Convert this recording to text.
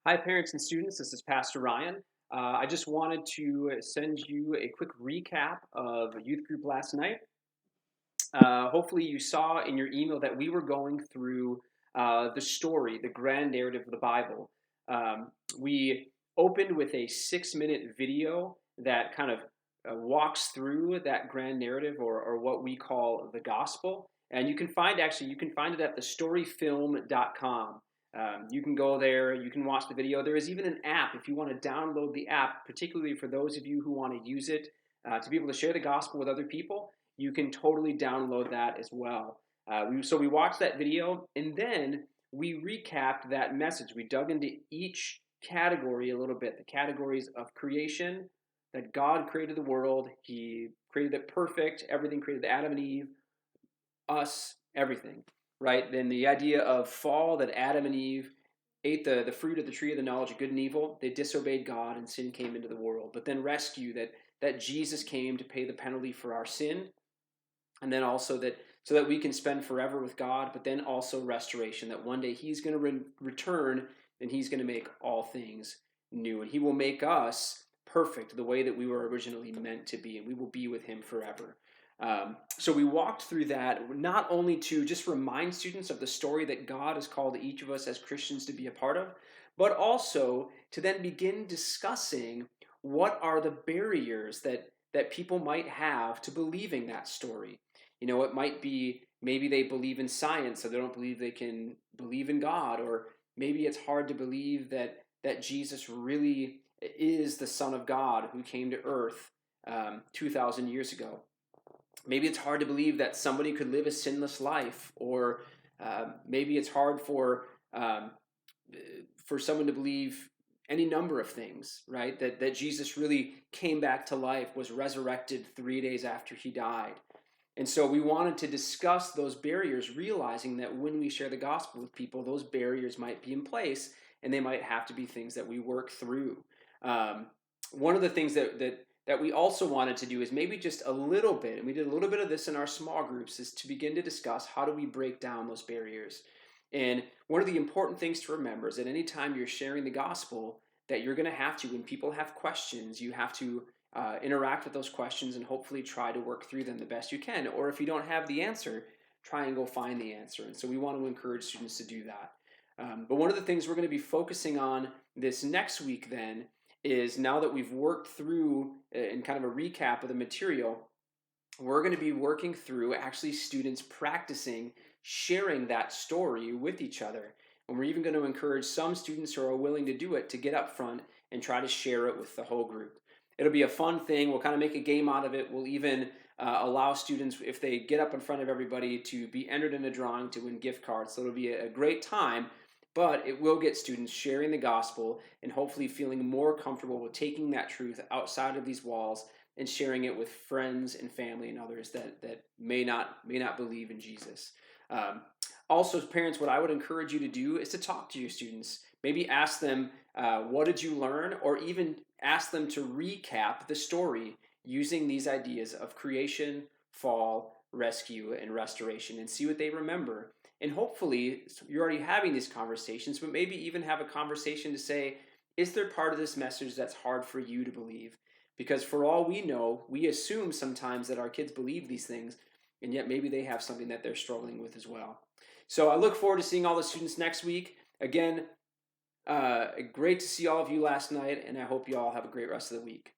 Hi, parents and students. This is Pastor Ryan. I just wanted to send you a quick recap of youth group last night. Hopefully, you saw in your email that we were going through the story, the grand narrative of the Bible. Um, we opened with a 6-minute video that kind of walks through that grand narrative, or what we call the gospel. And you can find it at thestoryfilm.com. You can go there, you can watch the video. There is even an app if you want to download the app, particularly for those of you who want to use it to be able to share the gospel with other people. You can totally download that as well. So we watched that video, and then we recapped that message. We dug into each category a little bit. The categories of creation, that God created the world, He created it perfect, everything created Adam and Eve, us, everything, right? Then the idea of fall, that Adam and Eve ate the fruit of the tree of the knowledge of good and evil. They disobeyed God and sin came into the world. But then rescue, that Jesus came to pay the penalty for our sin, and then also that so that we can spend forever with God, but then also restoration, that one day He's going to return and He's going to make all things new, and He will make us perfect the way that we were originally meant to be, and we will be with Him forever. So we walked through that not only to just remind students of the story that God has called each of us as Christians to be a part of, but also to then begin discussing what are the barriers that people might have to believing that story. It might be maybe they believe in science, so they don't believe they can believe in God, or maybe it's hard to believe that Jesus really is the Son of God who came to earth 2,000 years ago. Maybe it's hard to believe that somebody could live a sinless life, or maybe it's hard um, for someone to believe any number of things, right? That Jesus really came back to life, was resurrected 3 days after He died. And so we wanted to discuss those barriers, realizing that when we share the gospel with people, those barriers might be in place and they might have to be things that we work through. Um, One of the things that we also wanted to do is maybe just a little bit, and we did a little bit of this in our small groups, is to begin to discuss how do we break down those barriers. And one of the important things to remember is that anytime you're sharing the gospel, that you're going to have to, when people have questions, you have to interact with those questions and hopefully try to work through them the best you can. Or if you don't have the answer, try and go find the answer. And so we want to encourage students to do that. But one of the things we're going to be focusing on this next week then is, now that we've worked through in kind of a recap of the material, we're going to be working through actually students practicing sharing that story with each other. And we're even going to encourage some students who are willing to do it to get up front and try to share it with the whole group. It'll be a fun thing. We'll kind of make a game out of it. We'll even allow students, if they get up in front of everybody, to be entered in a drawing to win gift cards. So it'll be a great time, but it will get students sharing the gospel and hopefully feeling more comfortable with taking that truth outside of these walls and sharing it with friends and family and others that may not believe in Jesus. Um, Also, as parents, what I would encourage you to do is to talk to your students. Maybe ask them, what did you learn? Or even ask them to recap the story using these ideas of creation, fall, rescue, and restoration, and see what they remember. And hopefully, you're already having these conversations, but maybe even have a conversation to say, is there part of this message that's hard for you to believe? Because for all we know, we assume sometimes that our kids believe these things, and yet maybe they have something that they're struggling with as well. So I look forward to seeing all the students next week. Again, great to see all of you last night, and I hope you all have a great rest of the week.